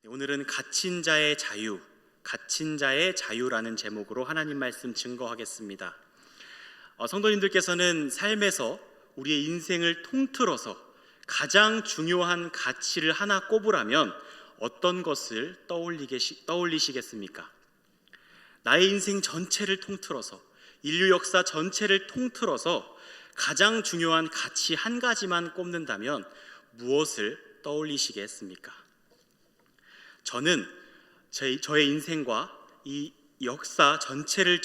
오늘은 갇힌 자의 자유, 갇힌 자의 자유라는 제목으로 하나님 말씀 증거하겠습니다. 성도님들께서는 삶에서 우리의 인생을 통틀어서 가장 중요한 가치를 하나 꼽으라면 어떤 것을 떠올리시겠습니까? 나의 인생 전체를 통틀어서, 인류 역사 전체를 통틀어서 가장 중요한 가치 한 가지만 꼽는다면 무엇을 떠올리시겠습니까? 저는 저의 인생과 이 역사 전체를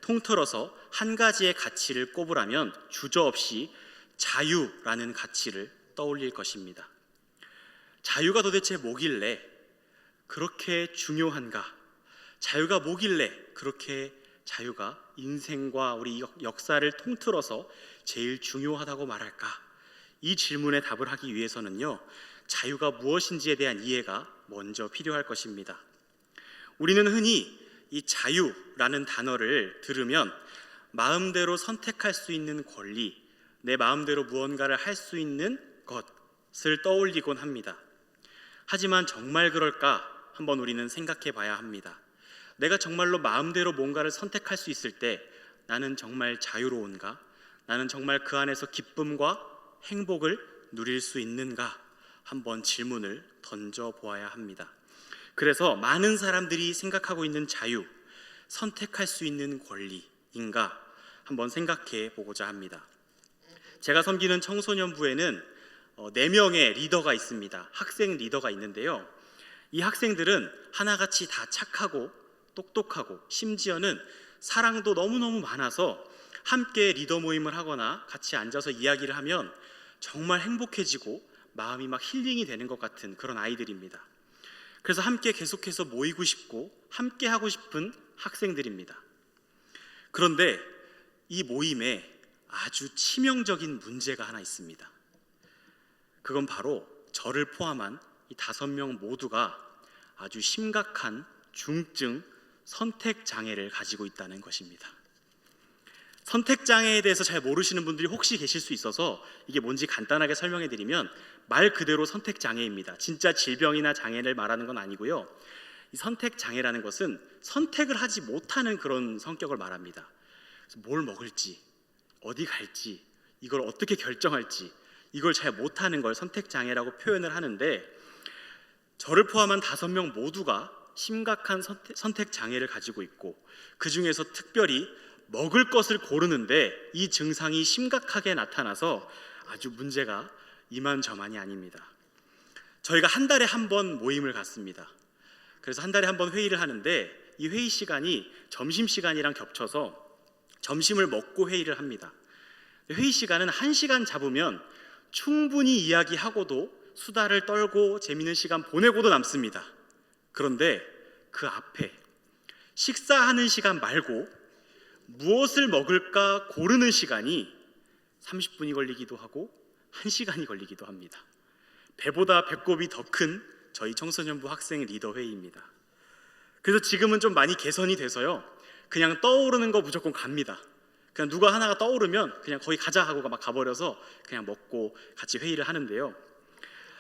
통틀어서 한 가지의 가치를 꼽으라면 주저없이 자유라는 가치를 떠올릴 것입니다. 자유가 도대체 뭐길래 그렇게 중요한가? 자유가 뭐길래 그렇게 자유가 인생과 우리 역사를 통틀어서 제일 중요하다고 말할까? 이 질문에 답을 하기 위해서는요, 자유가 무엇인지에 대한 이해가 먼저 필요할 것입니다. 우리는 흔히 이 자유라는 단어를 들으면 마음대로 선택할 수 있는 권리, 내 마음대로 무언가를 할 수 있는 것을 떠올리곤 합니다. 하지만 정말 그럴까? 한번 우리는 생각해 봐야 합니다. 내가 정말로 마음대로 뭔가를 선택할 수 있을 때 나는 정말 자유로운가? 나는 정말 그 안에서 기쁨과 행복을 누릴 수 있는가? 한번 질문을 던져보아야 합니다. 그래서 많은 사람들이 생각하고 있는 자유, 선택할 수 있는 권리인가? 한번 생각해 보고자 합니다. 제가 섬기는 청소년부에는 4명의 리더가 있습니다. 학생 리더가 있는데요, 이 학생들은 하나같이 다 착하고 똑똑하고 심지어는 사랑도 너무너무 많아서 함께 리더 모임을 하거나 같이 앉아서 이야기를 하면 정말 행복해지고 마음이 막 힐링이 되는 것 같은 그런 아이들입니다. 그래서 함께 계속해서 모이고 싶고 함께 하고 싶은 학생들입니다. 그런데 이 모임에 아주 치명적인 문제가 하나 있습니다. 그건 바로 저를 포함한 이 5명 모두가 아주 심각한 중증 선택장애를 가지고 있다는 것입니다. 선택장애에 대해서 잘 모르시는 분들이 혹시 계실 수 있어서 이게 뭔지 간단하게 설명해 드리면 말 그대로 선택장애입니다. 진짜 질병이나 장애를 말하는 건 아니고요, 이 선택장애라는 것은 선택을 하지 못하는 그런 성격을 말합니다. 그래서 뭘 먹을지, 어디 갈지, 이걸 어떻게 결정할지 이걸 잘 못하는 걸 선택장애라고 표현을 하는데, 저를 포함한 5명 모두가 심각한 선택장애를 가지고 있고, 그 중에서 특별히 먹을 것을 고르는데 이 증상이 심각하게 나타나서 아주 문제가 이만저만이 아닙니다. 저희가 한 달에 한 번 모임을 갖습니다. 그래서 한 달에 한 번 회의를 하는데 이 회의 시간이 점심시간이랑 겹쳐서 점심을 먹고 회의를 합니다. 회의 시간은 1시간 잡으면 충분히 이야기하고도 수다를 떨고 재미있는 시간 보내고도 남습니다. 그런데 그 앞에 식사하는 시간 말고 무엇을 먹을까 고르는 시간이 30분이 걸리기도 하고 1시간이 걸리기도 합니다. 배보다 배꼽이 더 큰 저희 청소년부 학생 리더 회의입니다. 그래서 지금은 좀 많이 개선이 돼서요, 그냥 떠오르는 거 무조건 갑니다. 그냥 누가 하나가 떠오르면 그냥 거기 가자 하고 막 가버려서 그냥 먹고 같이 회의를 하는데요,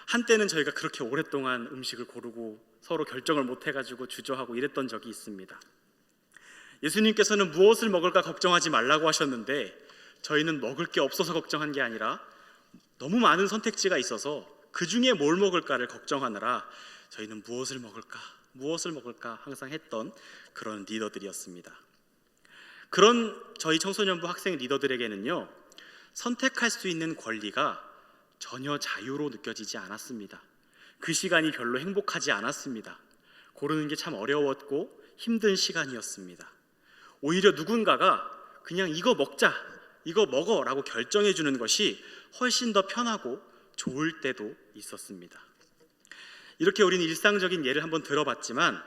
한때는 저희가 그렇게 오랫동안 음식을 고르고 서로 결정을 못 해가지고 주저하고 이랬던 적이 있습니다. 예수님께서는 무엇을 먹을까 걱정하지 말라고 하셨는데 저희는 먹을 게 없어서 걱정한 게 아니라 너무 많은 선택지가 있어서 그 중에 뭘 먹을까를 걱정하느라 저희는 무엇을 먹을까 항상 했던 그런 리더들이었습니다. 그런 저희 청소년부 학생 리더들에게는요, 선택할 수 있는 권리가 전혀 자유로 느껴지지 않았습니다. 그 시간이 별로 행복하지 않았습니다. 고르는 게 참 어려웠고 힘든 시간이었습니다. 오히려 누군가가 그냥 이거 먹자, 이거 먹어 라고 결정해 주는 것이 훨씬 더 편하고 좋을 때도 있었습니다. 이렇게 우리는 일상적인 예를 한번 들어봤지만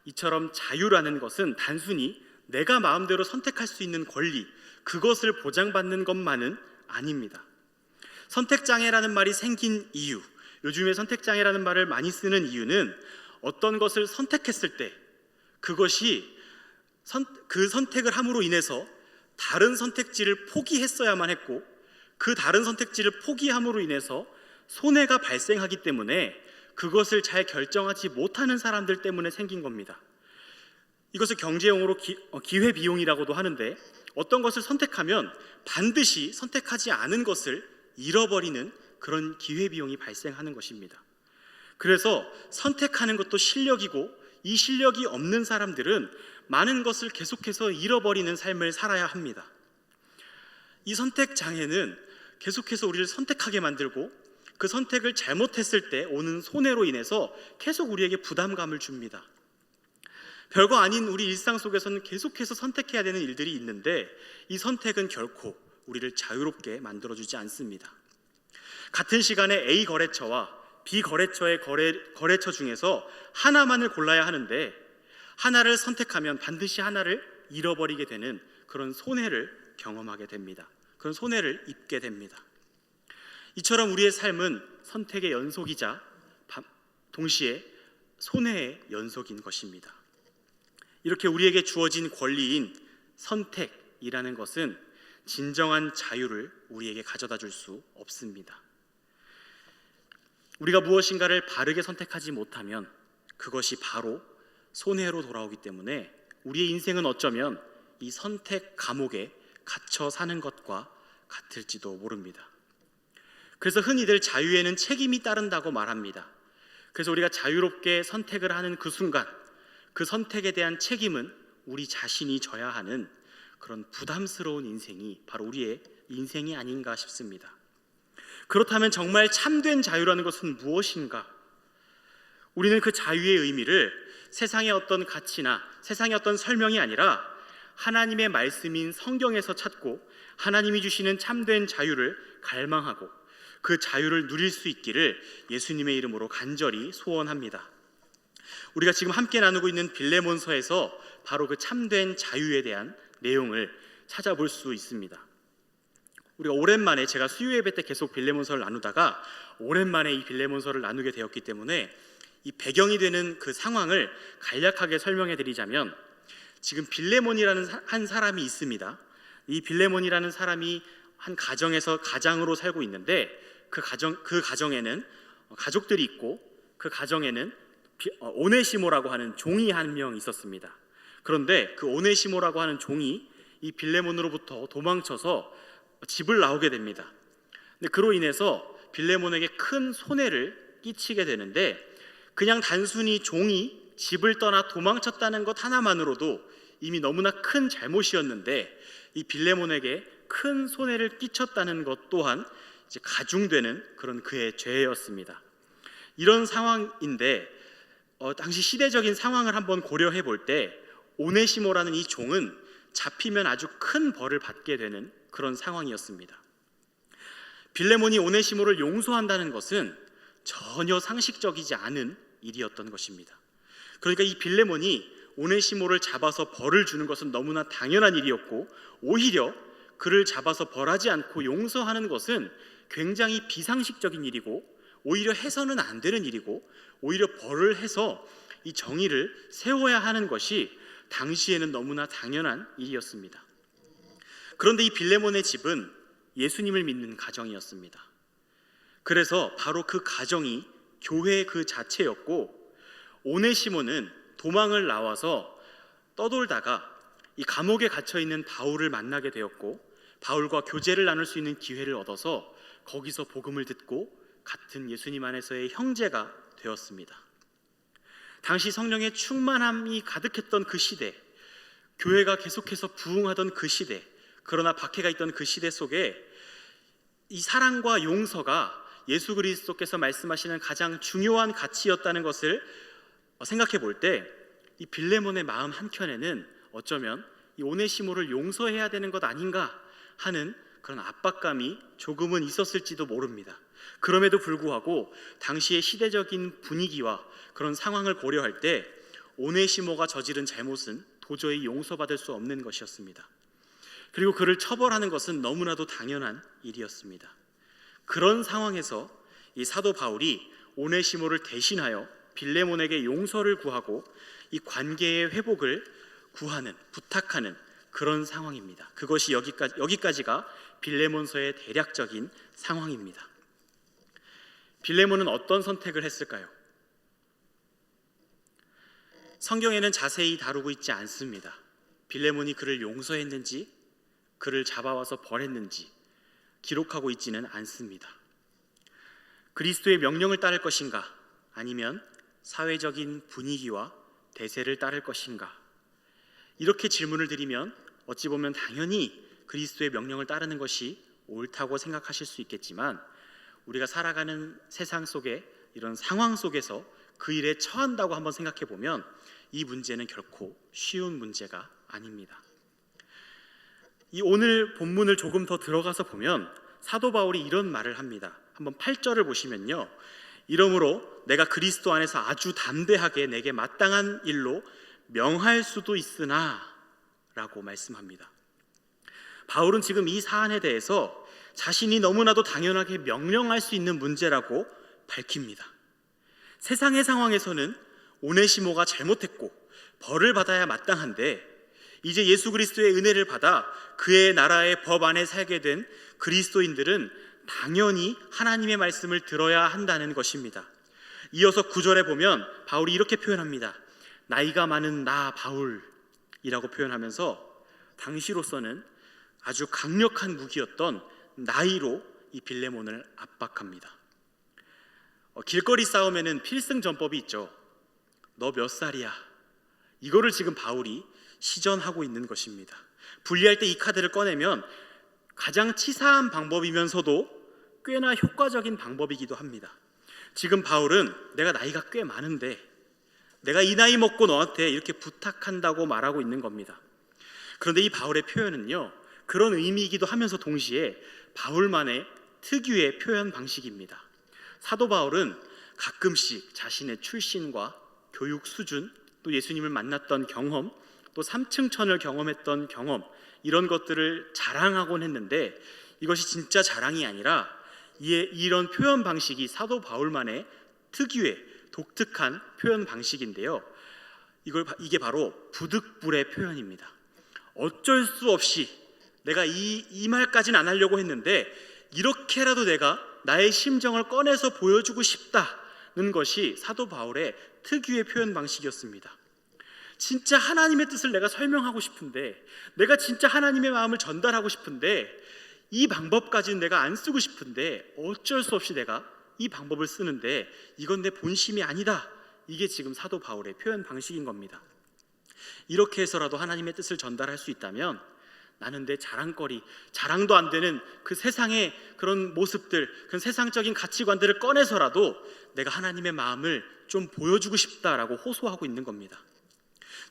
이처럼 자유라는 것은 단순히 내가 마음대로 선택할 수 있는 권리, 그것을 보장받는 것만은 아닙니다. 선택장애라는 말이 생긴 이유, 요즘에 선택장애라는 말을 많이 쓰는 이유는 어떤 것을 선택했을 때 그것이 그 선택을 함으로 인해서 다른 선택지를 포기했어야만 했고, 그 다른 선택지를 포기함으로 인해서 손해가 발생하기 때문에 그것을 잘 결정하지 못하는 사람들 때문에 생긴 겁니다. 이것을 경제용어로 기회비용이라고도 하는데, 어떤 것을 선택하면 반드시 선택하지 않은 것을 잃어버리는 그런 기회비용이 발생하는 것입니다. 그래서 선택하는 것도 실력이고, 이 실력이 없는 사람들은 많은 것을 계속해서 잃어버리는 삶을 살아야 합니다. 이 선택 장애는 계속해서 우리를 선택하게 만들고, 그 선택을 잘못했을 때 오는 손해로 인해서 계속 우리에게 부담감을 줍니다. 별거 아닌 우리 일상 속에서는 계속해서 선택해야 되는 일들이 있는데, 이 선택은 결코 우리를 자유롭게 만들어주지 않습니다. 같은 시간에 A 거래처와 B 거래처의 거래처 중에서 하나만을 골라야 하는데, 하나를 선택하면 반드시 하나를 잃어버리게 되는 그런 손해를 경험하게 됩니다. 그런 손해를 입게 됩니다. 이처럼 우리의 삶은 선택의 연속이자 동시에 손해의 연속인 것입니다. 이렇게 우리에게 주어진 권리인 선택이라는 것은 진정한 자유를 우리에게 가져다 줄 수 없습니다. 우리가 무엇인가를 바르게 선택하지 못하면 그것이 바로 손해로 돌아오기 때문에 우리의 인생은 어쩌면 이 선택 감옥에 갇혀 사는 것과 같을지도 모릅니다. 그래서 흔히들 자유에는 책임이 따른다고 말합니다. 그래서 우리가 자유롭게 선택을 하는 그 순간, 그 선택에 대한 책임은 우리 자신이 져야 하는 그런 부담스러운 인생이 바로 우리의 인생이 아닌가 싶습니다. 그렇다면 정말 참된 자유라는 것은 무엇인가? 우리는 그 자유의 의미를 세상의 어떤 가치나 세상의 어떤 설명이 아니라 하나님의 말씀인 성경에서 찾고, 하나님이 주시는 참된 자유를 갈망하고 그 자유를 누릴 수 있기를 예수님의 이름으로 간절히 소원합니다. 우리가 지금 함께 나누고 있는 빌레몬서에서 바로 그 참된 자유에 대한 내용을 찾아볼 수 있습니다. 우리가 오랜만에, 제가 수요 예배 때 계속 빌레몬서를 나누다가 오랜만에 이 빌레몬서를 나누게 되었기 때문에 이 배경이 되는 그 상황을 간략하게 설명해 드리자면, 지금 빌레몬이라는 한 사람이 있습니다. 이 빌레몬이라는 사람이 한 가정에서 가장으로 살고 있는데, 그 가정에는 가족들이 있고, 그 가정에는 오네시모라고 하는 종이 한 명 있었습니다. 그런데 그 오네시모라고 하는 종이 이 빌레몬으로부터 도망쳐서 집을 나오게 됩니다. 근데 그로 인해서 빌레몬에게 큰 손해를 끼치게 되는데, 그냥 단순히 종이 집을 떠나 도망쳤다는 것 하나만으로도 이미 너무나 큰 잘못이었는데, 이 빌레몬에게 큰 손해를 끼쳤다는 것 또한 이제 가중되는 그런 그의 죄였습니다. 이런 상황인데, 당시 시대적인 상황을 한번 고려해 볼 때 오네시모라는 이 종은 잡히면 아주 큰 벌을 받게 되는 그런 상황이었습니다. 빌레몬이 오네시모를 용서한다는 것은 전혀 상식적이지 않은 일이었던 것입니다. 그러니까 이 빌레몬이 오네시모를 잡아서 벌을 주는 것은 너무나 당연한 일이었고, 오히려 그를 잡아서 벌하지 않고 용서하는 것은 굉장히 비상식적인 일이고, 오히려 해서는 안 되는 일이고, 오히려 벌을 해서 이 정의를 세워야 하는 것이 당시에는 너무나 당연한 일이었습니다. 그런데 이 빌레몬의 집은 예수님을 믿는 가정이었습니다. 그래서 바로 그 가정이 교회 그 자체였고, 오네시모는 도망을 나와서 떠돌다가 이 감옥에 갇혀 있는 바울을 만나게 되었고, 바울과 교제를 나눌 수 있는 기회를 얻어서 거기서 복음을 듣고 같은 예수님 안에서의 형제가 되었습니다. 당시 성령의 충만함이 가득했던 그 시대, 교회가 계속해서 부흥하던 그 시대, 그러나 박해가 있던 그 시대 속에 이 사랑과 용서가 예수 그리스도께서 말씀하시는 가장 중요한 가치였다는 것을 생각해 볼 때, 이 빌레몬의 마음 한켠에는 어쩌면 이 오네시모를 용서해야 되는 것 아닌가 하는 그런 압박감이 조금은 있었을지도 모릅니다. 그럼에도 불구하고 당시의 시대적인 분위기와 그런 상황을 고려할 때 오네시모가 저지른 잘못은 도저히 용서받을 수 없는 것이었습니다. 그리고 그를 처벌하는 것은 너무나도 당연한 일이었습니다. 그런 상황에서 이 사도 바울이 오네시모를 대신하여 빌레몬에게 용서를 구하고 이 관계의 회복을 구하는, 부탁하는 그런 상황입니다. 그것이 여기까지가 빌레몬서의 대략적인 상황입니다. 빌레몬은 어떤 선택을 했을까요? 성경에는 자세히 다루고 있지 않습니다. 빌레몬이 그를 용서했는지 그를 잡아와서 벌했는지 기록하고 있지는 않습니다. 그리스도의 명령을 따를 것인가, 아니면 사회적인 분위기와 대세를 따를 것인가, 이렇게 질문을 드리면 어찌 보면 당연히 그리스도의 명령을 따르는 것이 옳다고 생각하실 수 있겠지만, 우리가 살아가는 세상 속에 이런 상황 속에서 그 일에 처한다고 한번 생각해 보면 이 문제는 결코 쉬운 문제가 아닙니다. 이 오늘 본문을 조금 더 들어가서 보면 사도 바울이 이런 말을 합니다. 한번 8절을 보시면요, 이러므로 내가 그리스도 안에서 아주 담대하게 내게 마땅한 일로 명할 수도 있으나 라고 말씀합니다. 바울은 지금 이 사안에 대해서 자신이 너무나도 당연하게 명령할 수 있는 문제라고 밝힙니다. 세상의 상황에서는 오네시모가 잘못했고 벌을 받아야 마땅한데, 이제 예수 그리스도의 은혜를 받아 그의 나라의 법 안에 살게 된 그리스도인들은 당연히 하나님의 말씀을 들어야 한다는 것입니다. 이어서 9절에 보면 바울이 이렇게 표현합니다. 나이가 많은 나 바울이라고 표현하면서 당시로서는 아주 강력한 무기였던 나이로 이 빌레몬을 압박합니다. 길거리 싸움에는 필승 전법이 있죠. 너 몇 살이야? 이거를 지금 바울이 시전하고 있는 것입니다. 분리할 때 이 카드를 꺼내면 가장 치사한 방법이면서도 꽤나 효과적인 방법이기도 합니다. 지금 바울은 내가 나이가 꽤 많은데 내가 이 나이 먹고 너한테 이렇게 부탁한다고 말하고 있는 겁니다. 그런데 이 바울의 표현은요, 그런 의미이기도 하면서 동시에 바울만의 특유의 표현 방식입니다. 사도 바울은 가끔씩 자신의 출신과 교육 수준, 또 예수님을 만났던 경험, 또 삼층천을 경험했던 경험, 이런 것들을 자랑하곤 했는데 이것이 진짜 자랑이 아니라 이런 표현 방식이 사도 바울만의 특유의 독특한 표현 방식인데요, 이게 바로 부득불의 표현입니다. 어쩔 수 없이 내가 이 말까지는 안 하려고 했는데 이렇게라도 내가 나의 심정을 꺼내서 보여주고 싶다는 것이 사도 바울의 특유의 표현 방식이었습니다. 진짜 하나님의 뜻을 내가 설명하고 싶은데, 내가 진짜 하나님의 마음을 전달하고 싶은데, 이 방법까지는 내가 안 쓰고 싶은데 어쩔 수 없이 내가 이 방법을 쓰는데 이건 내 본심이 아니다. 이게 지금 사도 바울의 표현 방식인 겁니다. 이렇게 해서라도 하나님의 뜻을 전달할 수 있다면 나는 내 자랑거리, 자랑도 안 되는 그 세상의 그런 모습들, 그런 세상적인 가치관들을 꺼내서라도 내가 하나님의 마음을 좀 보여주고 싶다라고 호소하고 있는 겁니다.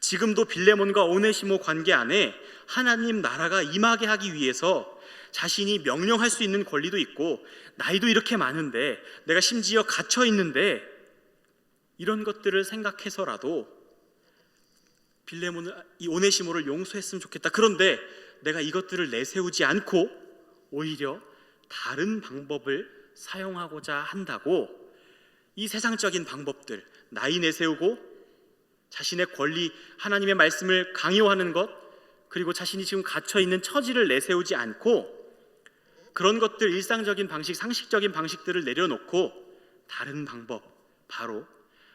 지금도 빌레몬과 오네시모 관계 안에 하나님 나라가 임하게 하기 위해서 자신이 명령할 수 있는 권리도 있고, 나이도 이렇게 많은데 내가 심지어 갇혀 있는데, 이런 것들을 생각해서라도 빌레몬을, 이 오네시모를 용서했으면 좋겠다. 그런데 내가 이것들을 내세우지 않고 오히려 다른 방법을 사용하고자 한다고, 이 세상적인 방법들, 나이 내세우고 자신의 권리, 하나님의 말씀을 강요하는 것, 그리고 자신이 지금 갇혀있는 처지를 내세우지 않고 그런 것들, 일상적인 방식, 상식적인 방식들을 내려놓고 다른 방법, 바로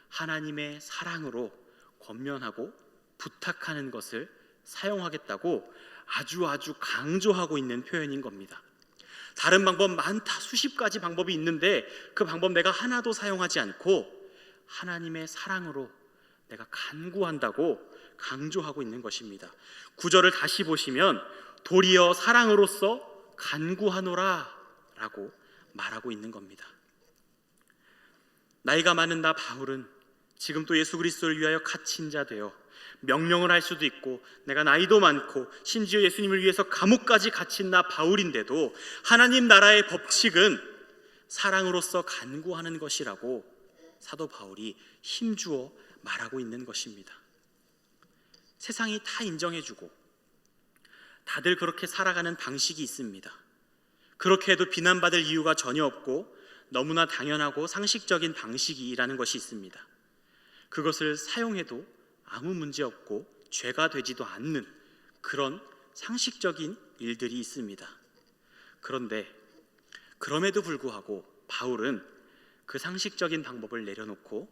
하나님의 사랑으로 권면하고 부탁하는 것을 사용하겠다고 아주 강조하고 있는 표현인 겁니다. 다른 방법 많다, 수십 가지 방법이 있는데 그 방법 내가 하나도 사용하지 않고 하나님의 사랑으로 내가 간구한다고 강조하고 있는 것입니다. 9절을 다시 보시면 도리어 사랑으로서 간구하노라 라고 말하고 있는 겁니다. 나이가 많은 나 바울은 지금 또 예수 그리스도를 위하여 갇힌 자 되어 명령을 할 수도 있고, 내가 나이도 많고 심지어 예수님을 위해서 감옥까지 갇힌 나 바울인데도 하나님 나라의 법칙은 사랑으로서 간구하는 것이라고 사도 바울이 힘주어 말하고 있는 것입니다. 세상이 다 인정해주고 다들 그렇게 살아가는 방식이 있습니다. 그렇게 해도 비난받을 이유가 전혀 없고 너무나 당연하고 상식적인 방식이라는 것이 있습니다. 그것을 사용해도 아무 문제 없고 죄가 되지도 않는 그런 상식적인 일들이 있습니다. 그런데 그럼에도 불구하고 바울은 그 상식적인 방법을 내려놓고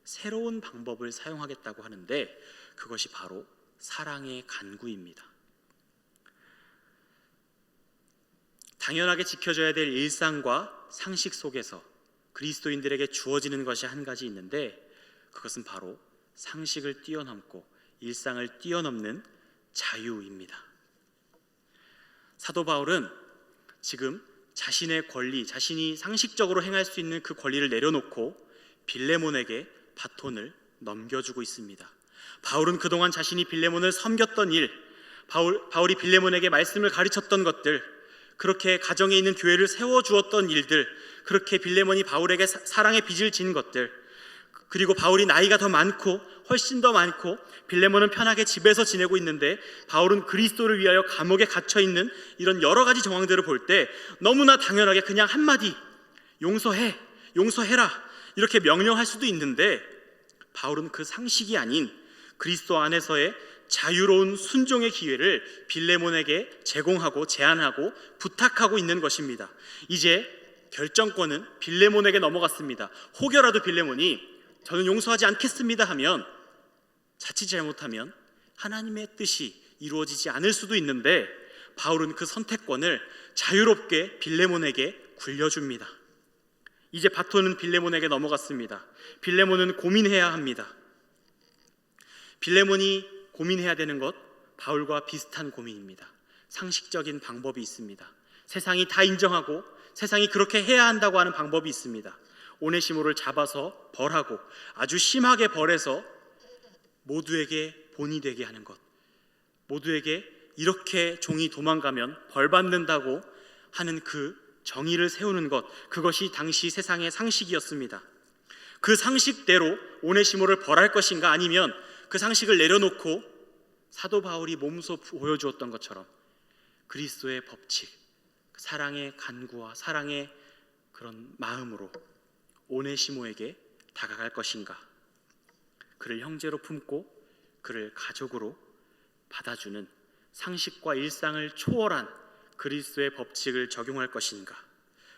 새로운 방법을 사용하겠다고 하는데 그것이 바로 사랑의 간구입니다. 당연하게 지켜져야 될 일상과 상식 속에서 그리스도인들에게 주어지는 것이 한 가지 있는데 그것은 바로 상식을 뛰어넘고 일상을 뛰어넘는 자유입니다. 사도 바울은 지금 자신의 권리, 자신이 상식적으로 행할 수 있는 그 권리를 내려놓고 빌레몬에게 바톤을 넘겨주고 있습니다. 바울은 그동안 자신이 빌레몬을 섬겼던 일, 바울이 빌레몬에게 말씀을 가르쳤던 것들, 그렇게 가정에 있는 교회를 세워주었던 일들, 그렇게 빌레몬이 바울에게 사랑의 빚을 진 것들, 그리고 바울이 나이가 더 많고 훨씬 더 많고 빌레몬은 편하게 집에서 지내고 있는데 바울은 그리스도를 위하여 감옥에 갇혀있는 이런 여러 가지 정황들을 볼 때 너무나 당연하게 그냥 한마디 용서해라 이렇게 명령할 수도 있는데 바울은 그 상식이 아닌 그리스도 안에서의 자유로운 순종의 기회를 빌레몬에게 제공하고 제안하고 부탁하고 있는 것입니다. 이제 결정권은 빌레몬에게 넘어갔습니다. 혹여라도 빌레몬이 저는 용서하지 않겠습니다 하면 자칫 잘못하면 하나님의 뜻이 이루어지지 않을 수도 있는데 바울은 그 선택권을 자유롭게 빌레몬에게 굴려줍니다. 이제 바톤은 빌레몬에게 넘어갔습니다. 빌레몬은 고민해야 합니다. 빌레몬이 고민해야 되는 것, 바울과 비슷한 고민입니다. 상식적인 방법이 있습니다. 세상이 다 인정하고 세상이 그렇게 해야 한다고 하는 방법이 있습니다. 오네시모를 잡아서 벌하고 아주 심하게 벌해서 모두에게 본이 되게 하는 것, 모두에게 이렇게 종이 도망가면 벌 받는다고 하는 그 정의를 세우는 것, 그것이 당시 세상의 상식이었습니다. 그 상식대로 오네시모를 벌할 것인가, 아니면 그 상식을 내려놓고 사도 바울이 몸소 보여주었던 것처럼 그리스도의 법칙, 사랑의 간구와 사랑의 그런 마음으로 오네시모에게 다가갈 것인가, 그를 형제로 품고 그를 가족으로 받아주는 상식과 일상을 초월한 그리스도의 법칙을 적용할 것인가,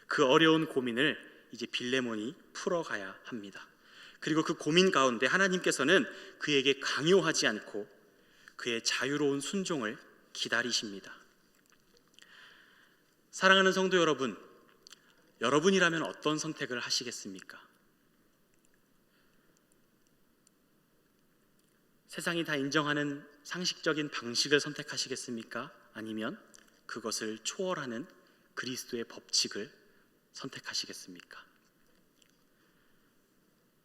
그 어려운 고민을 이제 빌레몬이 풀어가야 합니다. 그리고 그 고민 가운데 하나님께서는 그에게 강요하지 않고 그의 자유로운 순종을 기다리십니다. 사랑하는 성도 여러분, 여러분이라면 어떤 선택을 하시겠습니까? 세상이 다 인정하는 상식적인 방식을 선택하시겠습니까? 아니면 그것을 초월하는 그리스도의 법칙을 선택하시겠습니까?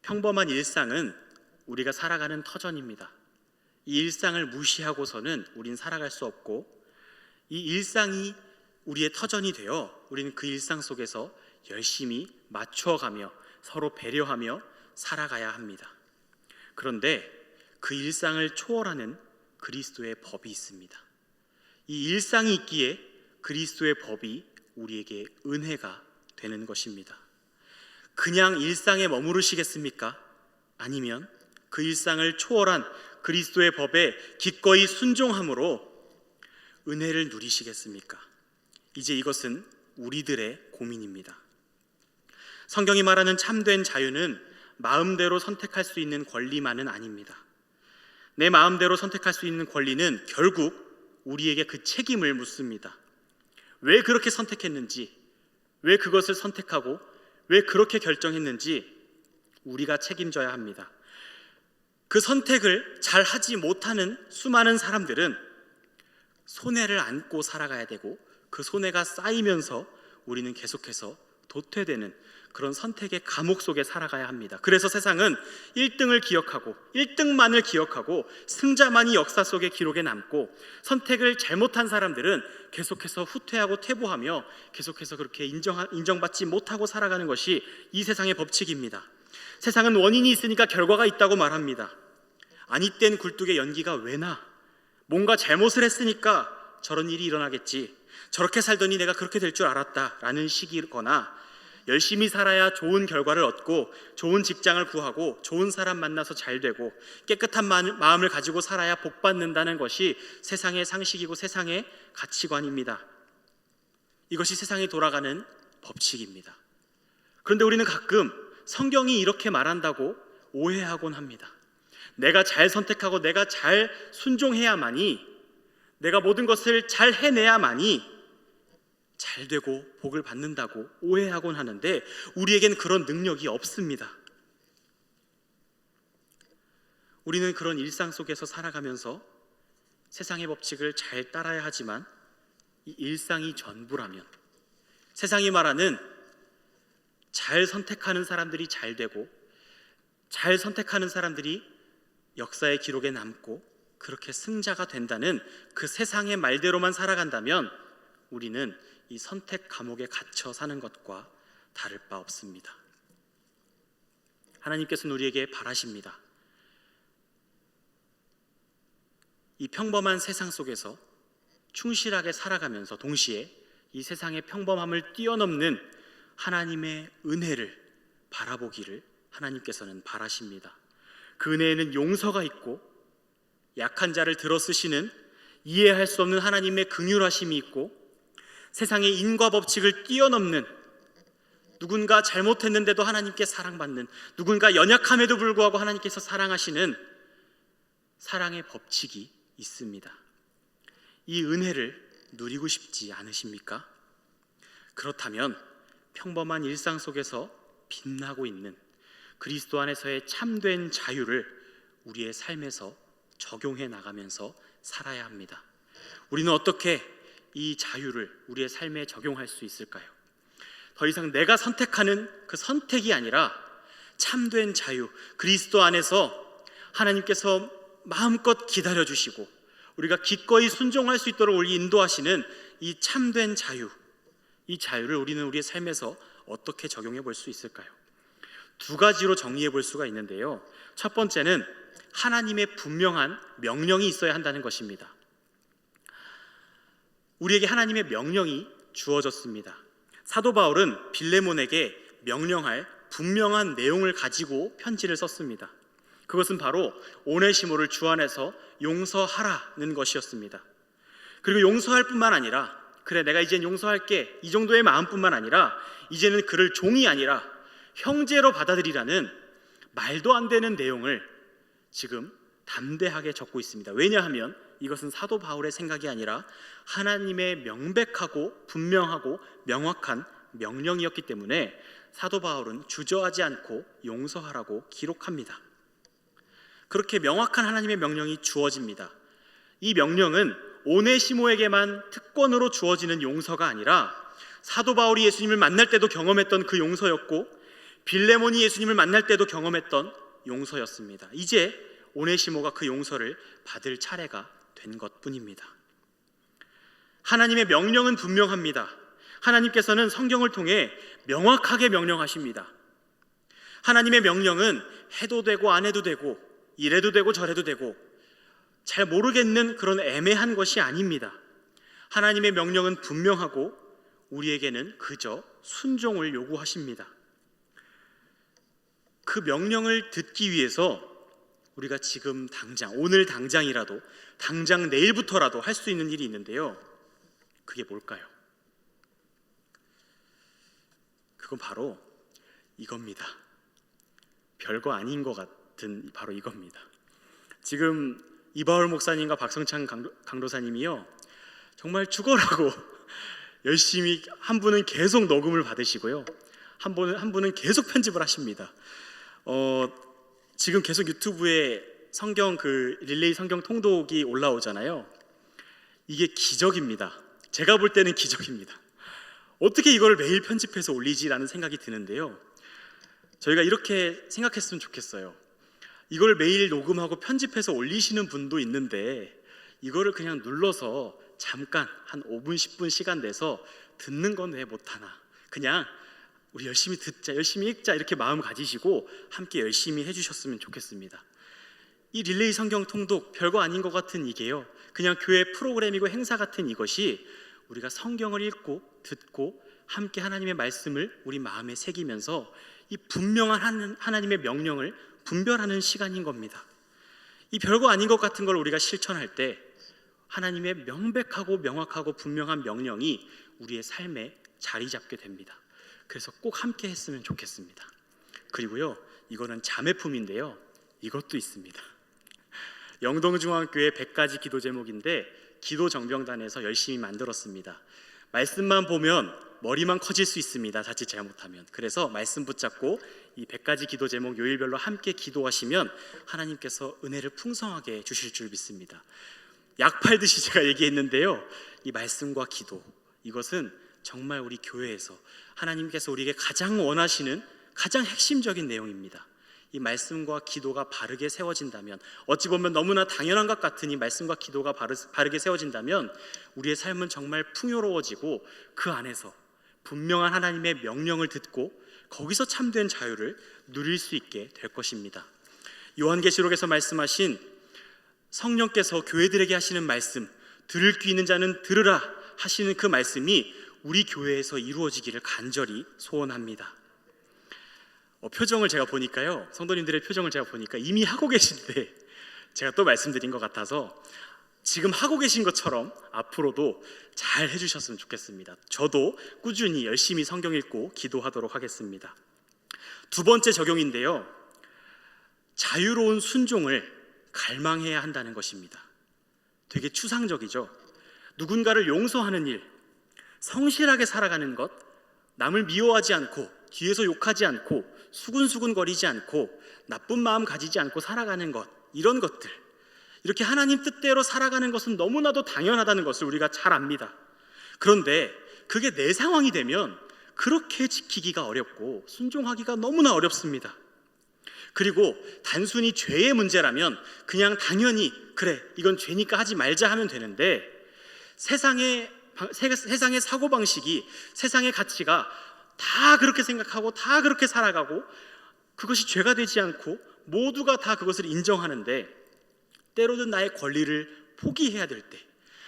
평범한 일상은 우리가 살아가는 터전입니다. 이 일상을 무시하고서는 우린 살아갈 수 없고, 이 일상이 우리의 터전이 되어 우리는 그 일상 속에서 열심히 맞춰가며 서로 배려하며 살아가야 합니다. 그런데 그 일상을 초월하는 그리스도의 법이 있습니다. 이 일상이 있기에 그리스도의 법이 우리에게 은혜가 되는 것입니다. 그냥 일상에 머무르시겠습니까? 아니면 그 일상을 초월한 그리스도의 법에 기꺼이 순종함으로 은혜를 누리시겠습니까? 이제 이것은 우리들의 고민입니다. 성경이 말하는 참된 자유는 마음대로 선택할 수 있는 권리만은 아닙니다. 내 마음대로 선택할 수 있는 권리는 결국 우리에게 그 책임을 묻습니다. 왜 그렇게 선택했는지, 왜 그것을 선택하고 왜 그렇게 결정했는지 우리가 책임져야 합니다. 그 선택을 잘 하지 못하는 수많은 사람들은 손해를 안고 살아가야 되고, 그 손해가 쌓이면서 우리는 계속해서 도태되는 그런 선택의 감옥 속에 살아가야 합니다. 그래서 세상은 1등을 기억하고 1등만을 기억하고 승자만이 역사 속의 기록에 남고, 선택을 잘못한 사람들은 계속해서 후퇴하고 퇴보하며 계속해서 그렇게 인정받지 못하고 살아가는 것이 이 세상의 법칙입니다. 세상은 원인이 있으니까 결과가 있다고 말합니다. 아니 땐 굴뚝에 연기가 왜 나? 뭔가 잘못을 했으니까 저런 일이 일어나겠지, 저렇게 살더니 내가 그렇게 될 줄 알았다 라는 식이거나, 열심히 살아야 좋은 결과를 얻고 좋은 직장을 구하고 좋은 사람 만나서 잘 되고 깨끗한 마음을 가지고 살아야 복 받는다는 것이 세상의 상식이고 세상의 가치관입니다. 이것이 세상이 돌아가는 법칙입니다. 그런데 우리는 가끔 성경이 이렇게 말한다고 오해하곤 합니다. 내가 잘 선택하고 내가 잘 순종해야만이, 내가 모든 것을 잘 해내야만이 잘 되고 복을 받는다고 오해하곤 하는데, 우리에겐 그런 능력이 없습니다. 우리는 그런 일상 속에서 살아가면서 세상의 법칙을 잘 따라야 하지만, 이 일상이 전부라면, 세상이 말하는 잘 선택하는 사람들이 잘 되고 잘 선택하는 사람들이 역사의 기록에 남고 그렇게 승자가 된다는 그 세상의 말대로만 살아간다면, 우리는 이 선택 감옥에 갇혀 사는 것과 다를 바 없습니다. 하나님께서는 우리에게 바라십니다. 이 평범한 세상 속에서 충실하게 살아가면서 동시에 이 세상의 평범함을 뛰어넘는 하나님의 은혜를 바라보기를 하나님께서는 바라십니다. 그 은혜에는 용서가 있고, 약한 자를 들어 쓰시는 이해할 수 없는 하나님의 긍휼하심이 있고, 세상의 인과 법칙을 뛰어넘는, 누군가 잘못했는데도 하나님께 사랑받는, 누군가 연약함에도 불구하고 하나님께서 사랑하시는 사랑의 법칙이 있습니다. 이 은혜를 누리고 싶지 않으십니까? 그렇다면 평범한 일상 속에서 빛나고 있는 그리스도 안에서의 참된 자유를 우리의 삶에서 적용해 나가면서 살아야 합니다. 우리는 어떻게 이 자유를 우리의 삶에 적용할 수 있을까요? 더 이상 내가 선택하는 그 선택이 아니라 참된 자유, 그리스도 안에서 하나님께서 마음껏 기다려주시고 우리가 기꺼이 순종할 수 있도록 우리 인도하시는 이 참된 자유, 이 자유를 우리는 우리의 삶에서 어떻게 적용해 볼 수 있을까요? 두 가지로 정리해 볼 수가 있는데요. 첫 번째는 하나님의 분명한 명령이 있어야 한다는 것입니다. 우리에게 하나님의 명령이 주어졌습니다. 사도 바울은 빌레몬에게 명령할 분명한 내용을 가지고 편지를 썼습니다. 그것은 바로 오네시모를 주 안에서 용서하라는 것이었습니다. 그리고 용서할 뿐만 아니라, 그래 내가 이젠 용서할게, 이 정도의 마음뿐만 아니라 이제는 그를 종이 아니라 형제로 받아들이라는 말도 안 되는 내용을 지금 담대하게 적고 있습니다. 왜냐하면 이것은 사도 바울의 생각이 아니라 하나님의 명백하고 분명하고 명확한 명령이었기 때문에 사도 바울은 주저하지 않고 용서하라고 기록합니다. 그렇게 명확한 하나님의 명령이 주어집니다. 이 명령은 오네시모에게만 특권으로 주어지는 용서가 아니라 사도 바울이 예수님을 만날 때도 경험했던 그 용서였고, 빌레몬이 예수님을 만날 때도 경험했던 용서였습니다. 이제 오네시모가 그 용서를 받을 차례가 된 것뿐입니다. 하나님의 명령은 분명합니다. 하나님께서는 성경을 통해 명확하게 명령하십니다. 하나님의 명령은 해도 되고 안 해도 되고, 이래도 되고 저래도 되고 잘 모르겠는 그런 애매한 것이 아닙니다. 하나님의 명령은 분명하고 우리에게는 그저 순종을 요구하십니다. 그 명령을 듣기 위해서 우리가 지금 당장, 오늘 당장이라도, 당장 내일부터라도 할 수 있는 일이 있는데요. 그게 뭘까요? 그건 바로 이겁니다. 별거 아닌 것 같은 바로 이겁니다. 지금 이바울 목사님과 박성찬 강도사님이요, 정말 죽어라고 열심히, 한 분은 계속 녹음을 받으시고요, 한 분은 계속 편집을 하십니다. 지금 계속 유튜브에 성경 릴레이 성경 통독이 올라오잖아요. 이게 기적입니다. 제가 볼 때는 기적입니다. 어떻게 이걸 매일 편집해서 올리지라는 생각이 드는데요. 저희가 이렇게 생각했으면 좋겠어요. 이걸 매일 녹음하고 편집해서 올리시는 분도 있는데 이거를 그냥 눌러서 잠깐 한 5분 10분 시간 내서 듣는 건 왜 못하나, 그냥 우리 열심히 듣자, 열심히 읽자, 이렇게 마음 가지시고 함께 열심히 해주셨으면 좋겠습니다. 이 릴레이 성경 통독, 별거 아닌 것 같은 이게요, 그냥 교회 프로그램이고 행사 같은 이것이 우리가 성경을 읽고 듣고 함께 하나님의 말씀을 우리 마음에 새기면서 이 분명한 하나님의 명령을 분별하는 시간인 겁니다. 이 별거 아닌 것 같은 걸 우리가 실천할 때 하나님의 명백하고 명확하고 분명한 명령이 우리의 삶에 자리 잡게 됩니다. 그래서 꼭 함께 했으면 좋겠습니다. 그리고요, 이거는 자매품인데요. 이것도 있습니다. 영동중앙교회 100가지 기도 제목인데 기도 정병단에서 열심히 만들었습니다. 말씀만 보면 머리만 커질 수 있습니다. 자칫 잘못하면. 그래서 말씀 붙잡고 이 100가지 기도 제목 요일별로 함께 기도하시면 하나님께서 은혜를 풍성하게 주실 줄 믿습니다. 약 팔듯이 제가 얘기했는데요, 이 말씀과 기도, 이것은 정말 우리 교회에서 하나님께서 우리에게 가장 원하시는 가장 핵심적인 내용입니다. 이 말씀과 기도가 바르게 세워진다면, 어찌 보면 너무나 당연한 것 같은 이 말씀과 기도가 바르게 세워진다면 우리의 삶은 정말 풍요로워지고 그 안에서 분명한 하나님의 명령을 듣고 거기서 참된 자유를 누릴 수 있게 될 것입니다. 요한계시록에서 말씀하신 성령께서 교회들에게 하시는 말씀, 들을 귀 있는 자는 들으라 하시는 그 말씀이 우리 교회에서 이루어지기를 간절히 소원합니다. 표정을 제가 보니까요, 성도님들의 표정을 제가 보니까 이미 하고 계신데 제가 또 말씀드린 것 같아서 지금 하고 계신 것처럼 앞으로도 잘 해주셨으면 좋겠습니다. 저도 꾸준히 열심히 성경 읽고 기도하도록 하겠습니다. 두 번째 적용인데요, 자유로운 순종을 갈망해야 한다는 것입니다. 되게 추상적이죠. 누군가를 용서하는 일, 성실하게 살아가는 것, 남을 미워하지 않고 뒤에서 욕하지 않고 수군수군거리지 않고 나쁜 마음 가지지 않고 살아가는 것, 이런 것들, 이렇게 하나님 뜻대로 살아가는 것은 너무나도 당연하다는 것을 우리가 잘 압니다. 그런데 그게 내 상황이 되면 그렇게 지키기가 어렵고 순종하기가 너무나 어렵습니다. 그리고 단순히 죄의 문제라면 그냥 당연히 그래, 이건 죄니까 하지 말자 하면 되는데, 세상의 사고방식이, 세상의 가치가 다 그렇게 생각하고 다 그렇게 살아가고 그것이 죄가 되지 않고 모두가 다 그것을 인정하는데, 때로는 나의 권리를 포기해야 될 때,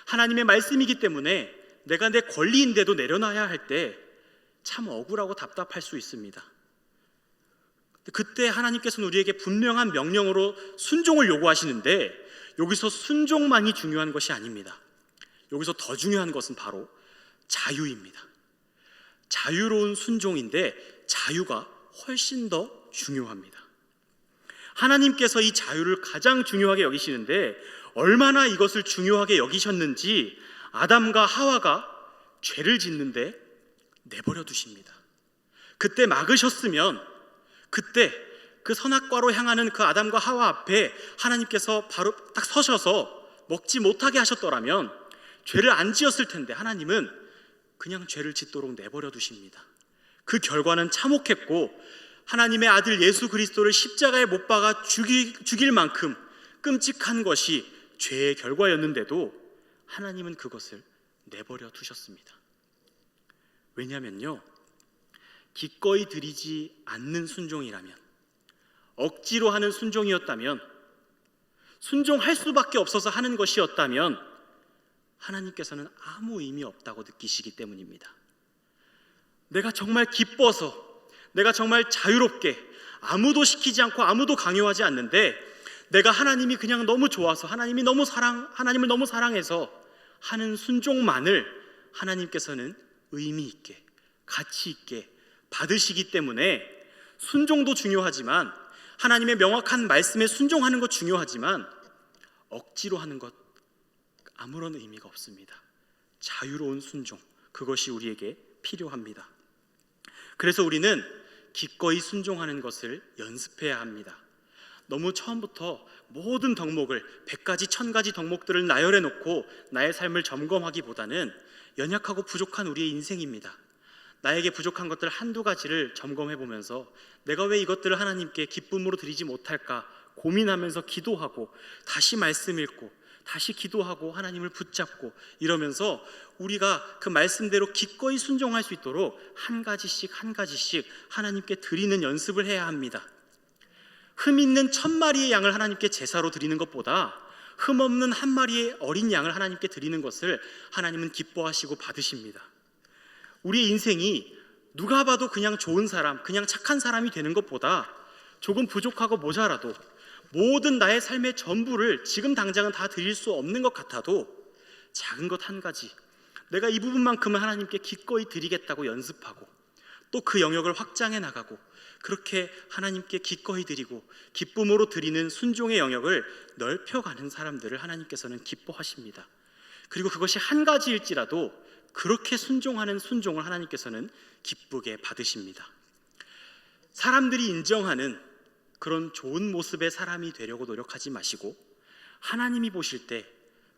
하나님의 말씀이기 때문에 내가 내 권리인데도 내려놔야 할 때 참 억울하고 답답할 수 있습니다. 그때 하나님께서는 우리에게 분명한 명령으로 순종을 요구하시는데, 여기서 순종만이 중요한 것이 아닙니다. 여기서 더 중요한 것은 바로 자유입니다. 자유로운 순종인데 자유가 훨씬 더 중요합니다. 하나님께서 이 자유를 가장 중요하게 여기시는데, 얼마나 이것을 중요하게 여기셨는지 아담과 하와가 죄를 짓는데 내버려 두십니다. 그때 막으셨으면, 그때 그 선악과로 향하는 그 아담과 하와 앞에 하나님께서 바로 딱 서셔서 먹지 못하게 하셨더라면 죄를 안 지었을 텐데, 하나님은 그냥 죄를 짓도록 내버려 두십니다. 그 결과는 참혹했고, 하나님의 아들 예수 그리스도를 십자가에 못 박아 죽일 만큼 끔찍한 것이 죄의 결과였는데도 하나님은 그것을 내버려 두셨습니다. 왜냐하면요, 기꺼이 드리지 않는 순종이라면, 억지로 하는 순종이었다면, 순종할 수밖에 없어서 하는 것이었다면 하나님께서는 아무 의미 없다고 느끼시기 때문입니다. 내가 정말 기뻐서, 내가 정말 자유롭게, 아무도 시키지 않고 아무도 강요하지 않는데 내가 하나님이 그냥 너무 좋아서, 하나님을 너무 사랑해서 하는 순종만을 하나님께서는 의미 있게, 가치 있게 받으시기 때문에, 순종도 중요하지만, 하나님의 명확한 말씀에 순종하는 것 중요하지만 억지로 하는 것 아무런 의미가 없습니다. 자유로운 순종, 그것이 우리에게 필요합니다. 그래서 우리는 기꺼이 순종하는 것을 연습해야 합니다. 너무 처음부터 모든 덕목을, 100가지, 1000가지 덕목들을 나열해 놓고 나의 삶을 점검하기보다는 연약하고 부족한 우리의 인생입니다. 나에게 부족한 것들 한두 가지를 점검해 보면서 내가 왜 이것들을 하나님께 기쁨으로 드리지 못할까 고민하면서 기도하고, 다시 말씀 읽고, 다시 기도하고, 하나님을 붙잡고, 이러면서 우리가 그 말씀대로 기꺼이 순종할 수 있도록 한 가지씩 하나님께 드리는 연습을 해야 합니다. 흠 있는 1000마리의 양을 하나님께 제사로 드리는 것보다 흠 없는 한 마리의 어린 양을 하나님께 드리는 것을 하나님은 기뻐하시고 받으십니다. 우리의 인생이 누가 봐도 그냥 좋은 사람, 그냥 착한 사람이 되는 것보다 조금 부족하고 모자라도, 모든 나의 삶의 전부를 지금 당장은 다 드릴 수 없는 것 같아도 작은 것 한 가지, 내가 이 부분만큼은 하나님께 기꺼이 드리겠다고 연습하고, 또 그 영역을 확장해 나가고, 그렇게 하나님께 기꺼이 드리고 기쁨으로 드리는 순종의 영역을 넓혀가는 사람들을 하나님께서는 기뻐하십니다. 그리고 그것이 한 가지일지라도 그렇게 순종하는 순종을 하나님께서는 기쁘게 받으십니다. 사람들이 인정하는 그런 좋은 모습의 사람이 되려고 노력하지 마시고, 하나님이 보실 때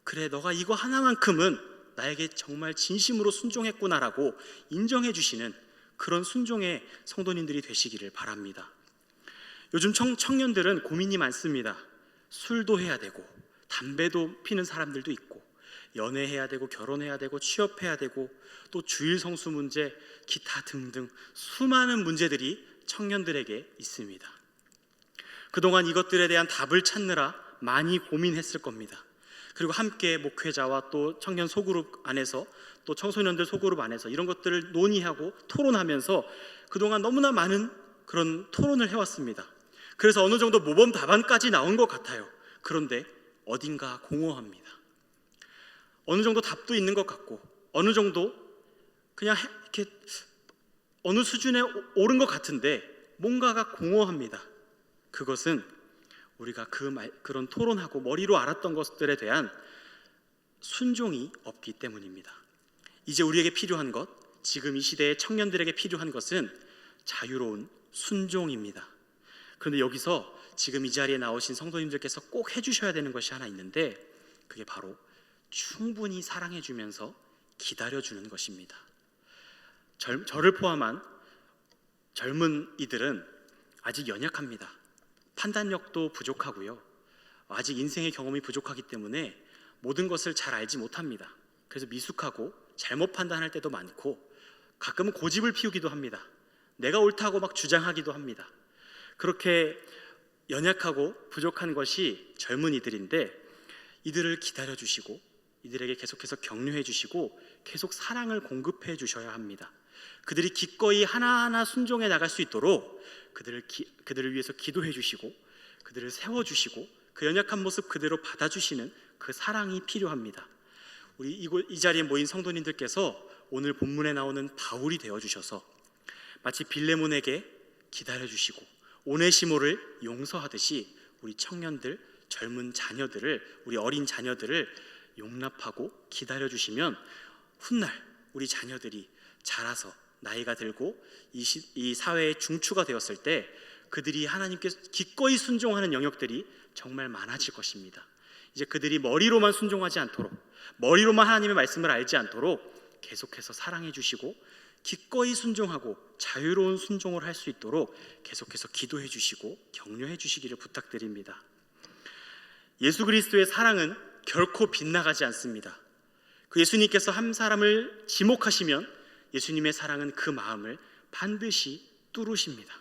그래 너가 이거 하나만큼은 나에게 정말 진심으로 순종했구나라고 인정해 주시는 그런 순종의 성도님들이 되시기를 바랍니다. 요즘 청년들은 고민이 많습니다. 술도 해야 되고 담배도 피는 사람들도 있고, 연애해야 되고 결혼해야 되고 취업해야 되고, 또 주일 성수 문제, 기타 등등 수많은 문제들이 청년들에게 있습니다. 그동안 이것들에 대한 답을 찾느라 많이 고민했을 겁니다. 그리고 함께 목회자와 또 청년 소그룹 안에서, 또 청소년들 소그룹 안에서 이런 것들을 논의하고 토론하면서 그동안 너무나 많은 그런 토론을 해왔습니다. 그래서 어느 정도 모범 답안까지 나온 것 같아요. 그런데 어딘가 공허합니다. 어느 정도 답도 있는 것 같고, 어느 정도 그냥 이렇게 어느 수준에 오른 것 같은데 뭔가가 공허합니다. 그것은 우리가 그런 토론하고 머리로 알았던 것들에 대한 순종이 없기 때문입니다. 이제 우리에게 필요한 것, 지금 이 시대의 청년들에게 필요한 것은 자유로운 순종입니다. 그런데 여기서 지금 이 자리에 나오신 성도님들께서 꼭 해주셔야 되는 것이 하나 있는데, 그게 바로 충분히 사랑해주면서 기다려주는 것입니다. 저를 포함한 젊은 이들은 아직 연약합니다. 판단력도 부족하고요, 아직 인생의 경험이 부족하기 때문에 모든 것을 잘 알지 못합니다. 그래서 미숙하고 잘못 판단할 때도 많고, 가끔은 고집을 피우기도 합니다. 내가 옳다고 막 주장하기도 합니다. 그렇게 연약하고 부족한 것이 젊은이들인데, 이들을 기다려주시고 이들에게 계속해서 격려해 주시고 계속 사랑을 공급해 주셔야 합니다. 그들이 기꺼이 하나하나 순종해 나갈 수 있도록 그들을 위해서 기도해 주시고, 그들을 세워주시고, 그 연약한 모습 그대로 받아주시는 그 사랑이 필요합니다. 우리 이 자리에 모인 성도님들께서 오늘 본문에 나오는 바울이 되어주셔서 마치 빌레몬에게 기다려주시고 오네시모를 용서하듯이 우리 청년들, 젊은 자녀들을, 우리 어린 자녀들을 용납하고 기다려주시면 훗날 우리 자녀들이 자라서 나이가 들고 이 사회의 중추가 되었을 때 그들이 하나님께 기꺼이 순종하는 영역들이 정말 많아질 것입니다. 이제 그들이 머리로만 순종하지 않도록, 머리로만 하나님의 말씀을 알지 않도록 계속해서 사랑해 주시고 기꺼이 순종하고 자유로운 순종을 할 수 있도록 계속해서 기도해 주시고 격려해 주시기를 부탁드립니다. 예수 그리스도의 사랑은 결코 빗나가지 않습니다. 그 예수님께서 한 사람을 지목하시면 예수님의 사랑은 그 마음을 반드시 뚫으십니다.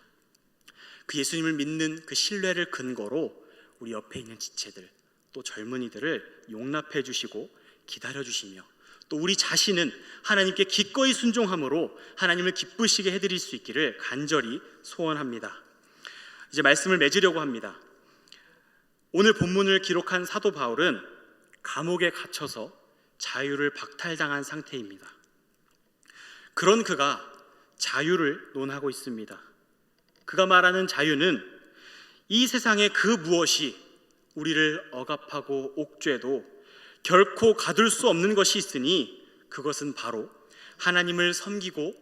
그 예수님을 믿는 그 신뢰를 근거로 우리 옆에 있는 지체들, 또 젊은이들을 용납해 주시고 기다려 주시며, 또 우리 자신은 하나님께 기꺼이 순종함으로 하나님을 기쁘시게 해드릴 수 있기를 간절히 소원합니다. 이제 말씀을 맺으려고 합니다. 오늘 본문을 기록한 사도 바울은 감옥에 갇혀서 자유를 박탈당한 상태입니다. 그런 그가 자유를 논하고 있습니다. 그가 말하는 자유는 이 세상의 그 무엇이 우리를 억압하고 옥죄도 결코 가둘 수 없는 것이 있으니 그것은 바로 하나님을 섬기고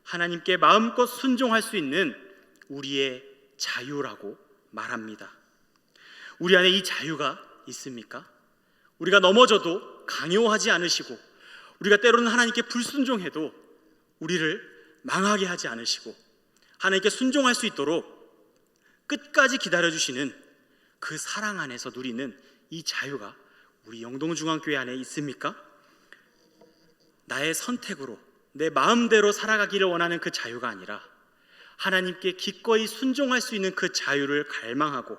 하나님께 마음껏 순종할 수 있는 우리의 자유라고 말합니다. 우리 안에 이 자유가 있습니까? 우리가 넘어져도 강요하지 않으시고, 우리가 때로는 하나님께 불순종해도 우리를 망하게 하지 않으시고 하나님께 순종할 수 있도록 끝까지 기다려주시는 그 사랑 안에서 누리는 이 자유가 우리 영동중앙교회 안에 있습니까? 나의 선택으로 내 마음대로 살아가기를 원하는 그 자유가 아니라 하나님께 기꺼이 순종할 수 있는 그 자유를 갈망하고,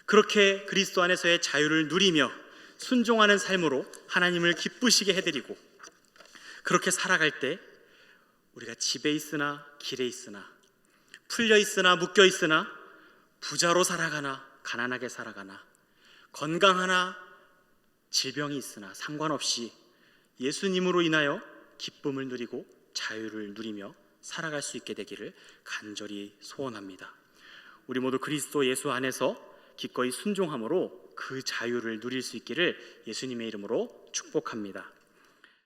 그렇게 그리스도 안에서의 자유를 누리며 순종하는 삶으로 하나님을 기쁘시게 해드리고, 그렇게 살아갈 때 우리가 집에 있으나 길에 있으나, 풀려 있으나 묶여 있으나, 부자로 살아가나 가난하게 살아가나, 건강하나 질병이 있으나 상관없이 예수님으로 인하여 기쁨을 누리고 자유를 누리며 살아갈 수 있게 되기를 간절히 소원합니다. 우리 모두 그리스도 예수 안에서 기꺼이 순종함으로 그 자유를 누릴 수 있기를 예수님의 이름으로 축복합니다.